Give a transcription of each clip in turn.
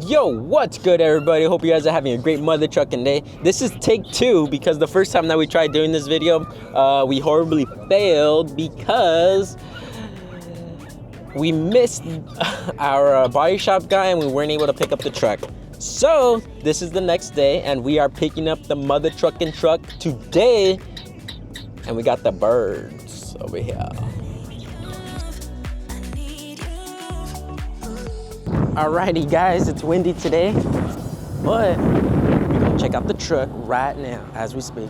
Yo, what's good, everybody? Hope you guys are having a great mother trucking day. This is take 2 because the first time that we tried doing this video, we horribly failed because we missed our body shop guy and we weren't able to pick up the truck. So this is the next day and we are picking up the mother trucking truck today, and we got the birds over here. Alrighty guys, it's windy today, but we're gonna check out the truck right now as we speak.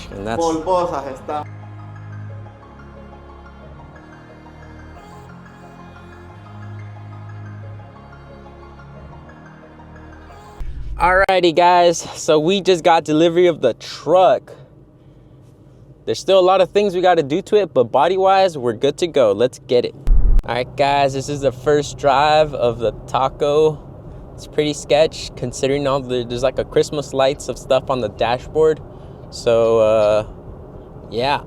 And that's alrighty guys, so we just got delivery of the truck. There's still a lot of things we got to do to it, but body wise we're good to go. Let's get it. All right guys, this is the first drive of the Taco. It's pretty sketch considering all there's like a Christmas lights of stuff on the dashboard. So yeah,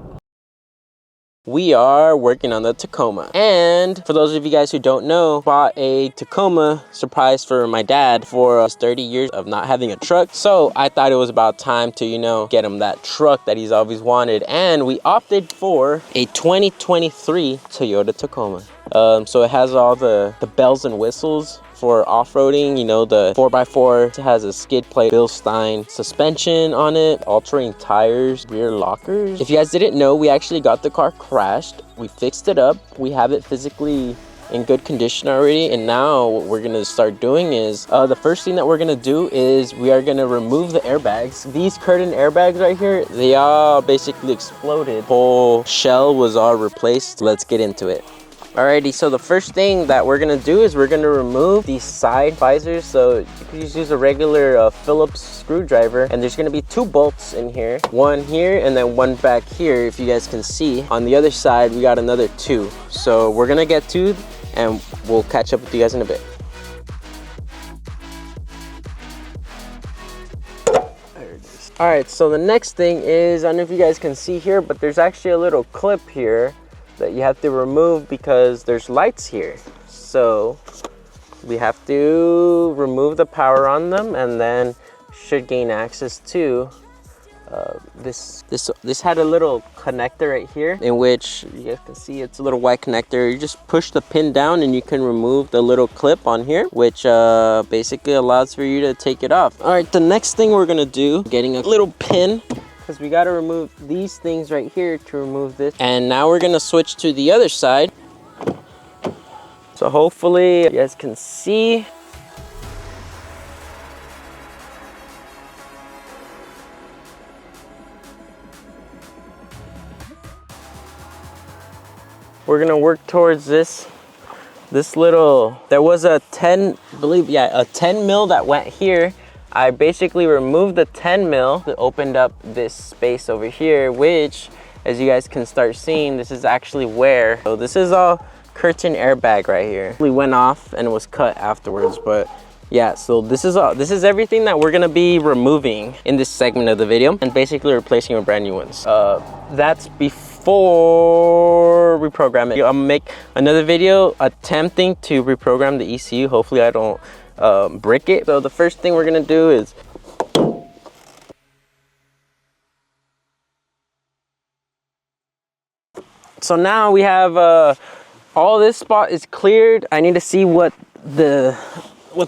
we are working on the Tacoma. And for those of you guys who don't know, bought a Tacoma surprise for my dad for his 30 years of not having a truck. So I thought it was about time to, you know, get him that truck that he's always wanted. And we opted for a 2023 Toyota Tacoma. So it has all the bells and whistles for off-roading. You know, the 4x4 has a skid plate, Bilstein suspension on it, all-terrain tires, rear lockers. If you guys didn't know, we actually got the car crashed. We fixed it up. We have it physically in good condition already, and now what we're gonna start doing is the first thing that we're gonna do is we are gonna remove the airbags. These curtain airbags right here, they all basically exploded. Whole shell was all replaced. Let's get into it. Alrighty, so the first thing that we're gonna do is we're gonna remove these side visors. So you can just use a regular Phillips screwdriver, and there's gonna be 2 bolts in here, one here and then one back here. If you guys can see, on the other side we got another 2. So we're gonna get 2 and we'll catch up with you guys in a bit. There it is. All right, so the next thing is, I don't know if you guys can see here, but there's actually a little clip here that you have to remove because there's lights here. So we have to remove the power on them, and then should gain access to this had a little connector right here, in which you guys can see it's a little white connector. You just push the pin down and you can remove the little clip on here, which basically allows for you to take it off. All right, the next thing we're gonna do, getting a little pin, because we got to remove these things right here to remove this. And now we're gonna switch to the other side. So hopefully you guys can see. We're gonna work towards this little, there was a 10 mil that went here. I basically removed the 10 mil that opened up this space over here, which, as you guys can start seeing, this is actually where, so this is all curtain airbag right here. We went off and it was cut afterwards, but yeah, so this is everything that we're gonna be removing in this segment of the video and basically replacing with brand new ones. That's before we program it. I'm gonna make another video attempting to reprogram the ECU. Hopefully I don't brick it. So the first thing we're gonna do is so now we have all this spot is cleared. I need to see what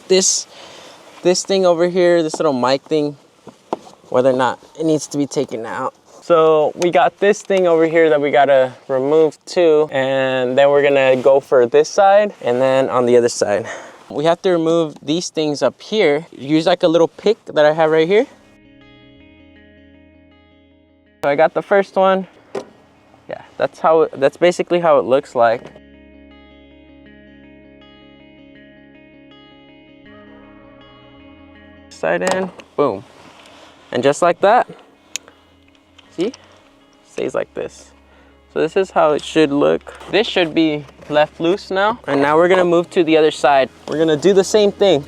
this thing over here, this little mic thing, whether or not it needs to be taken out. So we got this thing over here that we gotta remove too, and then we're gonna go for this side and then on the other side. We have to remove these things up here. Use like a little pick that I have right here. So I got the first one. Yeah, that's basically how it looks like. Side in, boom. And just like that, see, stays like this. So this is how it should look. This should be left loose now. And now we're gonna move to the other side. We're gonna do the same thing.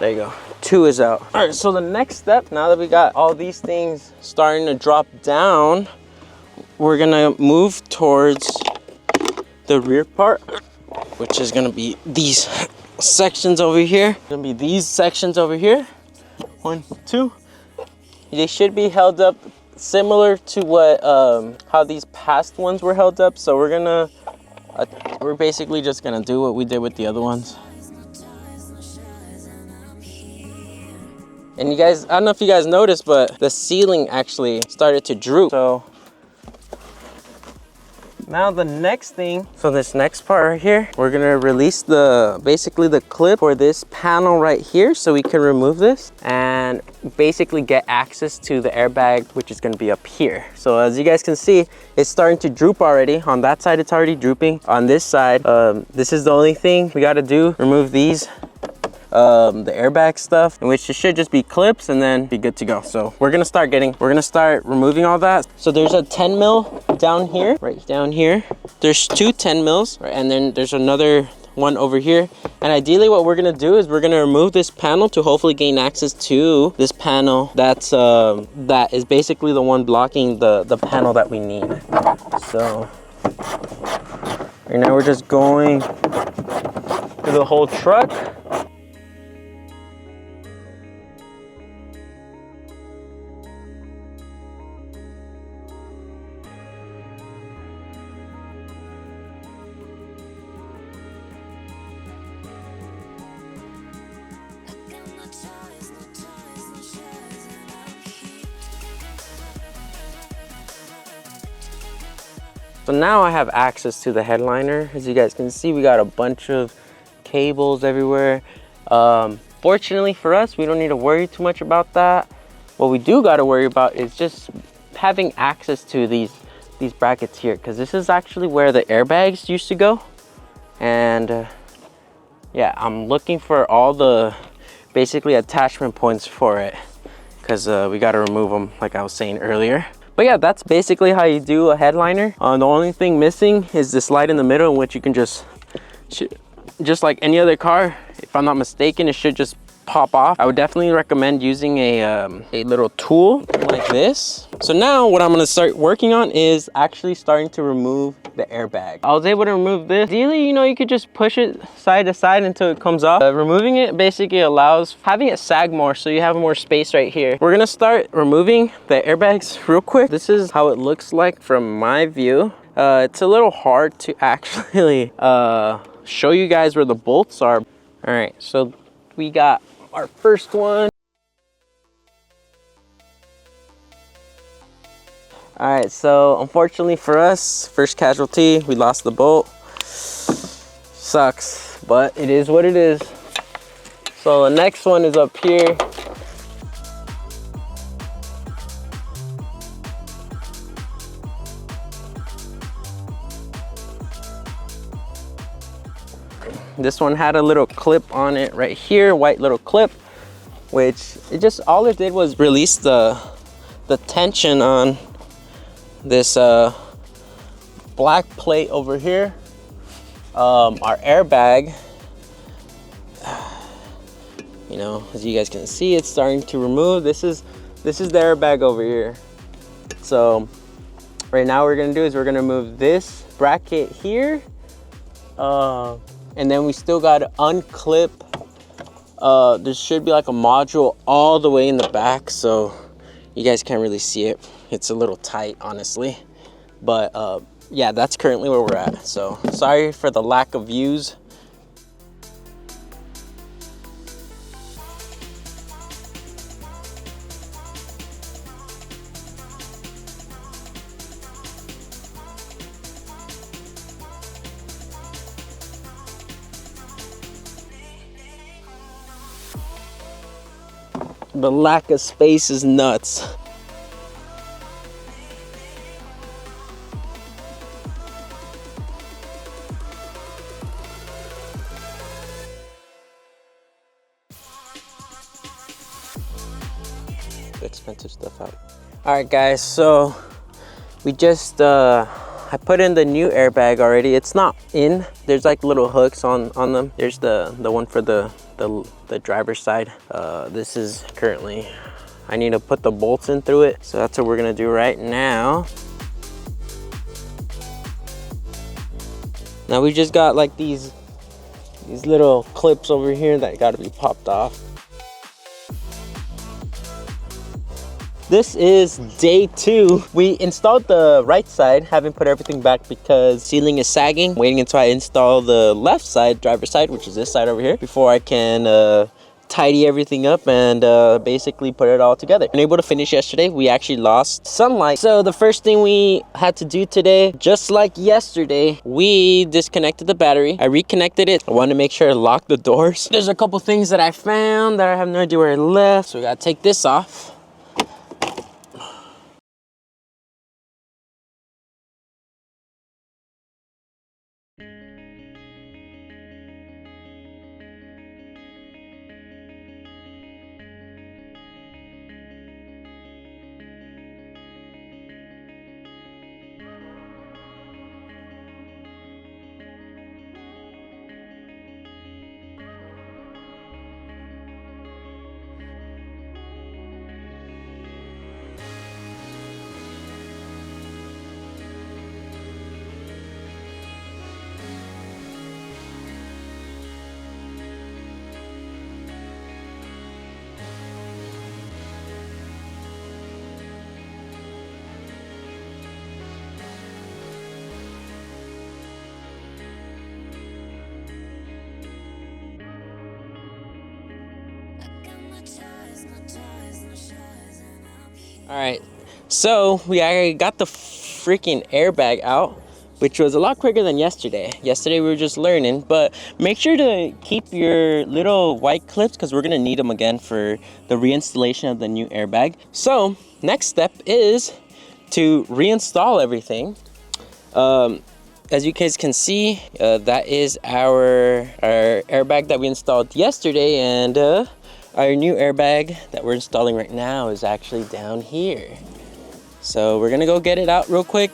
There you go. 2 is out. All right, so the next step, now that we got all these things starting to drop down, we're gonna move towards the rear part, which is gonna be these sections over here. Gonna be these sections over here. 1, 2. They should be held up similar to what how these past ones were held up. So we're basically just gonna do what we did with the other ones. And you guys, I don't know if you guys noticed, but the ceiling actually started to droop. So now the next thing, so this next part right here, we're gonna release basically the clip for this panel right here, so we can remove this and basically get access to the airbag, which is gonna be up here. So as you guys can see, it's starting to droop already. On that side, it's already drooping. On this side, this is the only thing we gotta do, remove these the airbag stuff, in which it should just be clips and then be good to go. So we're gonna start removing all that. So there's a 10 mil down here, right down here. There's 2 10 mils, right? And then there's another one over here. And ideally what we're gonna do is we're gonna remove this panel to hopefully gain access to this panel that's that is basically the one blocking the panel that we need. So right now we're just going through the whole truck. So now I have access to the headliner. As you guys can see, we got a bunch of cables everywhere. Fortunately for us, we don't need to worry too much about that. What we do got to worry about is just having access to these brackets here, because this is actually where the airbags used to go. And yeah, I'm looking for all the basically attachment points for it, because we got to remove them like I was saying earlier. But yeah, that's basically how you do a headliner. The only thing missing is this light in the middle, in which you can just like any other car, if I'm not mistaken, it should just pop off. I would definitely recommend using a little tool like this. So now what I'm gonna start working on is actually starting to remove the airbag. I was able to remove this. Ideally, you know, you could just push it side to side until it comes off. Removing it basically allows having it sag more, so you have more space right here. We're gonna start removing the airbags real quick. This is how it looks like from my view. It's a little hard to actually show you guys where the bolts are. All right, so we got our first one. All right, so unfortunately for us, first casualty, we lost the bolt. Sucks, but it is what it is. So the next one is up here. This one had a little clip on it right here, white little clip, which all it did was release the tension on this black plate over here. Our airbag, you know, as you guys can see, it's starting to remove. This is the airbag over here. So right now what we're gonna do is we're gonna remove this bracket here, and then we still got to unclip. There should be like a module all the way in the back, so you guys can't really see it. It's a little tight, honestly. But yeah, that's currently where we're at. So sorry for the lack of views. The lack of space is nuts. Expensive stuff out. All right guys, so we just I put in the new airbag already. It's not in. There's like little hooks on them. There's the one for the driver's side. This is currently, I need to put the bolts in through it. So that's what we're gonna do right now. Now we just got like these little clips over here that gotta be popped off. This is day 2. We installed the right side, haven't put everything back because ceiling is sagging. Waiting until I install the left side, driver's side, which is this side over here, before I can tidy everything up and basically put it all together. Been able to finish yesterday. We actually lost sunlight. So the first thing we had to do today, just like yesterday, we disconnected the battery. I reconnected it. I wanted to make sure to lock the doors. There's a couple things that I found that I have no idea where I left. So we gotta take this off. All right, so we already got the freaking airbag out, which was a lot quicker than yesterday. Yesterday we were just learning, but make sure to keep your little white clips because we're gonna need them again for the reinstallation of the new airbag. So next step is to reinstall everything. As you guys can see, that is our airbag that we installed yesterday, and our new airbag that we're installing right now is actually down here. So we're gonna go get it out real quick.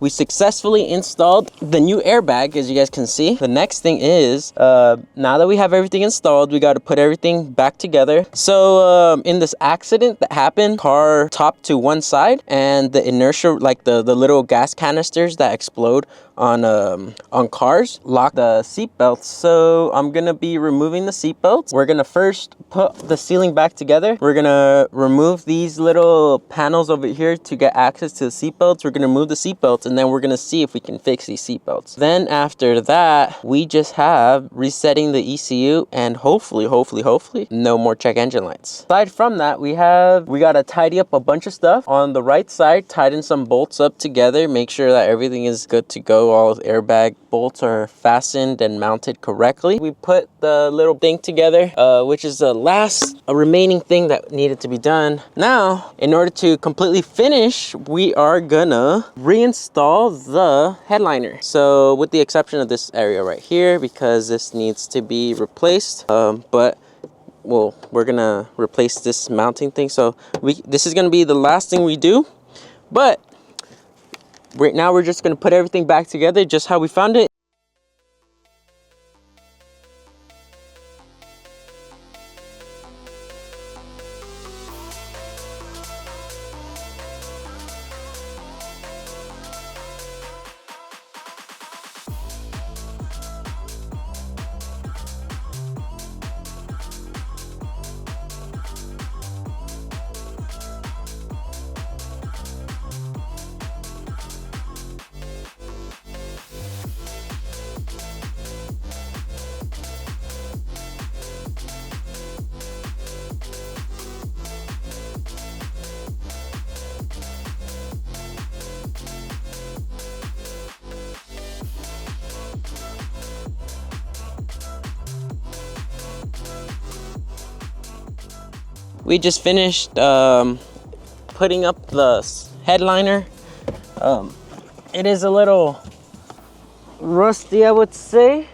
We successfully installed the new airbag, as you guys can see. The next thing is, now that we have everything installed, we got to put everything back together. So in this accident that happened, car topped to one side, and the inertia, like the little gas canisters that explode on cars, lock the seat belts. So I'm gonna be removing the seat belts. We're gonna first put the ceiling back together. We're gonna remove these little panels over here to get access to the seat belts. We're gonna remove the seat belts, and then we're gonna see if we can fix these seat belts. Then after that, we just have resetting the ECU, and hopefully no more check engine lights. Aside from that, we gotta tidy up a bunch of stuff on the right side, tighten some bolts up together, make sure that everything is good to go so all airbag bolts are fastened and mounted correctly. We put the little thing together, which is the last remaining thing that needed to be done. Now, in order to completely finish, we are gonna reinstall the headliner. So with the exception of this area right here, because this needs to be replaced, well, we're gonna replace this mounting thing. So this is gonna be the last thing we do, but right now we're just gonna put everything back together just how we found it. We just finished putting up the headliner. It is a little rusty, I would say,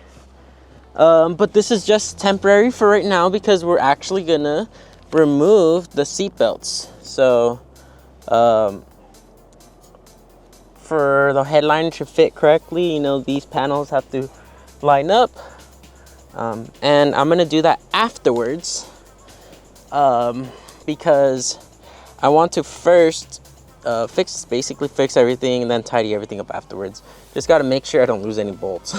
but this is just temporary for right now because we're actually gonna remove the seat belts. So for the headliner to fit correctly, you know, these panels have to line up, and I'm gonna do that afterwards. Because I want to first basically fix everything and then tidy everything up afterwards. Just got to make sure I don't lose any bolts.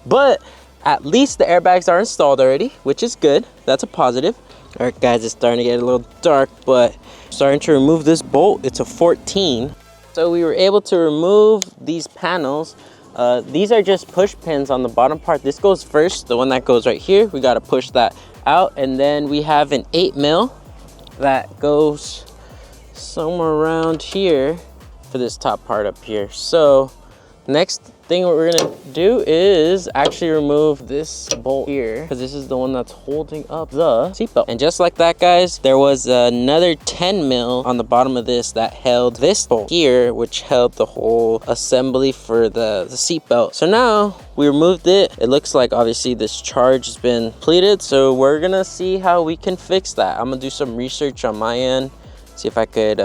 But at least the airbags are installed already, which is good. That's a positive. All right, guys, it's starting to get a little dark, but I'm starting to remove this bolt. It's a 14. So we were able to remove these panels. These are just push pins on the bottom part. This goes first, the one that goes right here. We got to push that out, and then we have an 8mm that goes somewhere around here for this top part up here. So next thing what we're gonna do is actually remove this bolt here, because this is the one that's holding up the seatbelt. And just like that, guys, there was another 10mm on the bottom of this that held this bolt here, which held the whole assembly for the seatbelt. So now we removed it. It looks like obviously this charge has been completed, so we're gonna see how we can fix that. I'm gonna do some research on my end, see if I could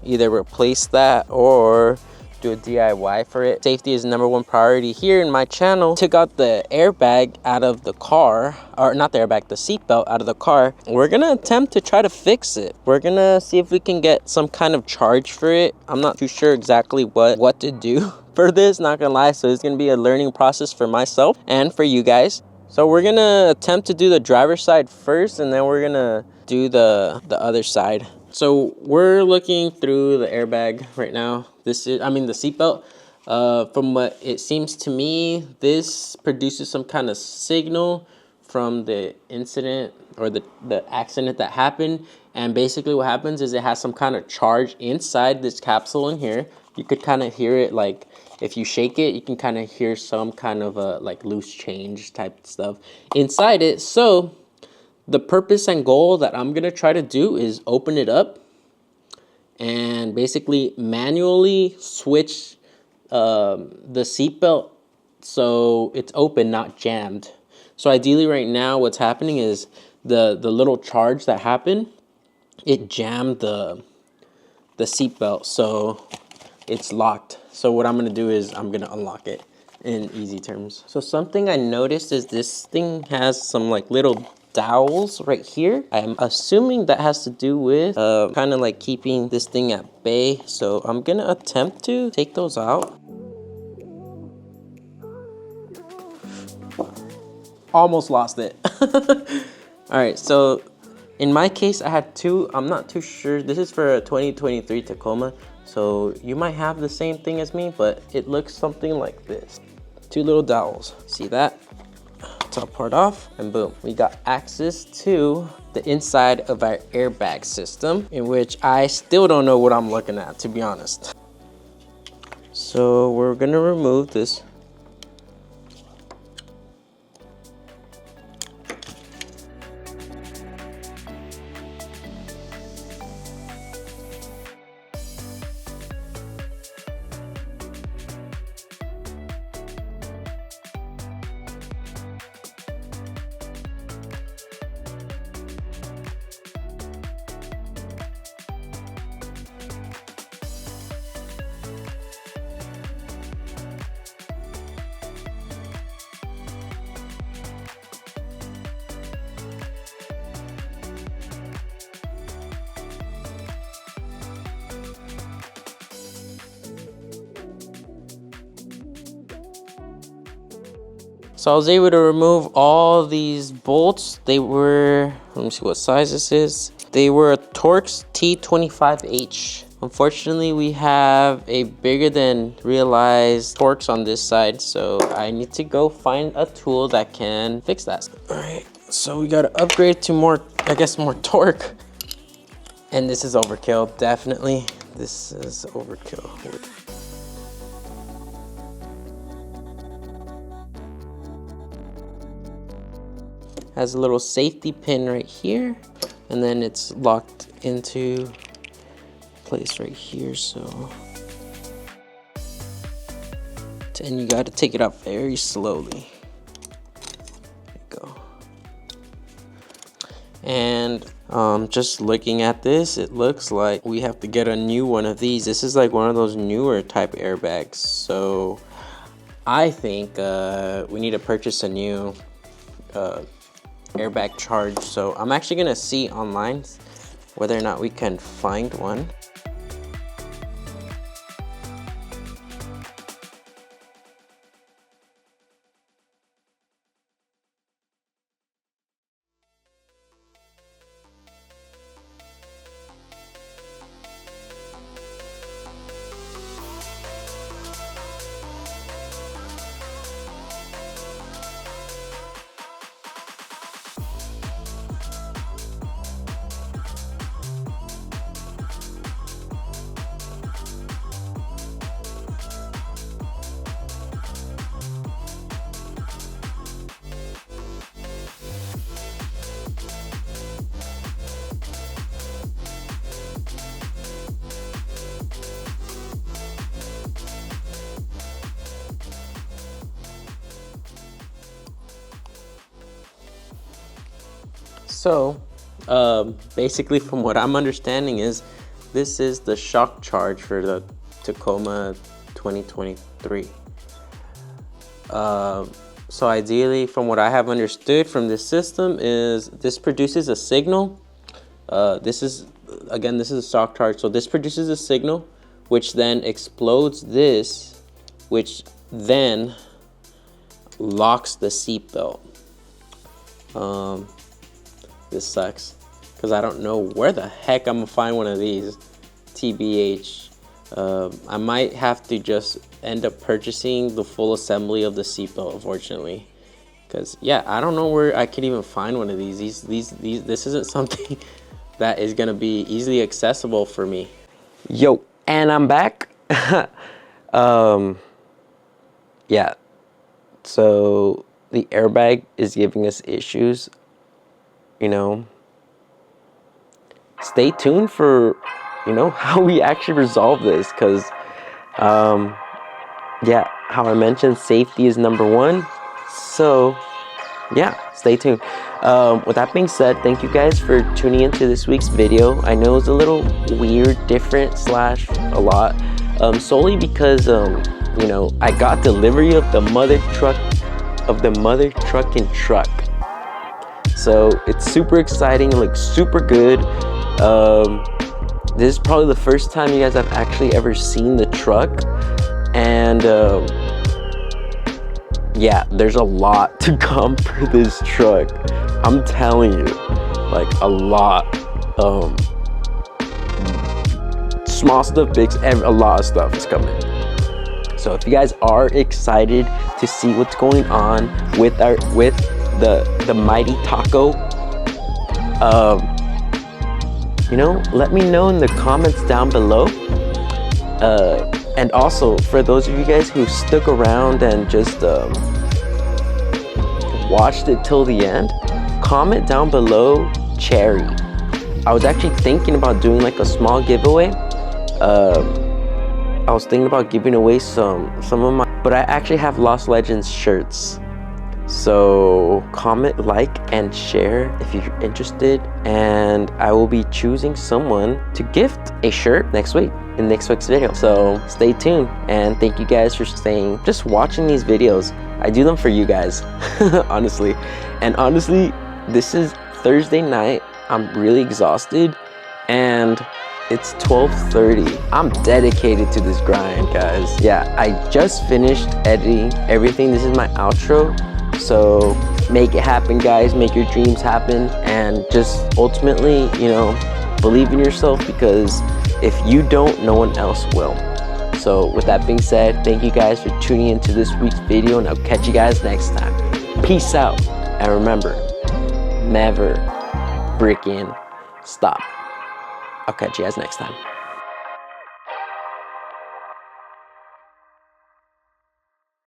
either replace that or do a DIY for it. Safety is #1 priority here in my channel. Took out the airbag out of the car, or not the airbag, the seatbelt out of the car. We're gonna attempt to try to fix it. We're gonna see if we can get some kind of charge for it. I'm not too sure exactly what to do for this, not gonna lie. So it's gonna be a learning process for myself and for you guys. So we're gonna attempt to do the driver's side first, and then we're gonna do the other side. So we're looking through the airbag right now. This is, I mean, the seatbelt. From what it seems to me, this produces some kind of signal from the incident or the accident that happened. And basically what happens is it has some kind of charge inside this capsule in here. You could kind of hear it, like if you shake it, you can kind of hear some kind of a like loose change type stuff inside it. So the purpose and goal that I'm gonna try to do is open it up and basically manually switch the seatbelt so it's open, not jammed. So ideally right now what's happening is the little charge that happened, it jammed the seatbelt, so it's locked. So what I'm gonna do is I'm gonna unlock it in easy terms. So something I noticed is this thing has some like little dowels right here. I'm assuming that has to do with kind of like keeping this thing at bay. So I'm gonna attempt to take those out. Almost lost it. All right, so in my case I had two. I'm not too sure. This is for a 2023 Tacoma, so you might have the same thing as me, but it looks something like this. Two little dowels, see that? Top part off, and boom, we got access to the inside of our airbag system, in which I still don't know what I'm looking at, to be honest. So we're gonna remove this. So I was able to remove all these bolts. They were, let me see what size this is. They were a Torx T25H. Unfortunately, we have a bigger than realized Torx on this side, so I need to go find a tool that can fix that. All right, so we gotta upgrade to more, I guess, more torque. And this is overkill, definitely. This is overkill. Has a little safety pin right here, and then it's locked into place right here. So, and you got to take it out very slowly. There you go. And just looking at this, it looks like we have to get a new one of these. This is like one of those newer type airbags. So I think we need to purchase a new airbag charge. So I'm actually gonna see online whether or not we can find one. So basically, from what I'm understanding, is this is the shock charge for the Tacoma 2023. So ideally, from what I have understood from this system, is this produces a signal. This is a shock charge, so this produces a signal which then explodes this, which then locks the seatbelt. This sucks because I don't know where the heck I'm gonna find one of these, TBH. I might have to just end up purchasing the full assembly of the seatbelt, unfortunately, because yeah, I don't know where I could even find one of these. This isn't something that is gonna be easily accessible for me. Yo, and I'm back. Yeah, so the airbag is giving us issues. You know, stay tuned for, you know, how we actually resolve this, because yeah, how I mentioned, safety is #1. So yeah, stay tuned. With that being said, thank you guys for tuning into this week's video. I know it's a little weird, different / a lot, solely because you know, I got delivery of the mother trucking truck. So it's super exciting, like super good. This is probably the first time you guys have actually ever seen the truck, and yeah, there's a lot to come for this truck. I'm telling you, like a lot. Small stuff, big, a lot of stuff is coming. So if you guys are excited to see what's going on with the mighty taco, you know, let me know in the comments down below. And also, for those of you guys who stuck around and just watched it till the end, comment down below cherry. I was actually thinking about doing like a small giveaway. I was thinking about giving away some of my, but I actually have Lost Legends shirts. So comment, like, and share if you're interested, and I will be choosing someone to gift a shirt next week in next week's video. So stay tuned, and thank you guys for just watching these videos. I do them for you guys, honestly. And honestly, this is Thursday night. I'm really exhausted, and it's 12:30. I'm dedicated to this grind, guys. Yeah, I just finished editing everything. This is my outro. So make it happen, guys. Make your dreams happen, and just ultimately, you know, believe in yourself, because if you don't, no one else will. So with that being said, thank you guys for tuning into this week's video, and I'll catch you guys next time. Peace out, and remember, never freaking stop. I'll catch you guys next time.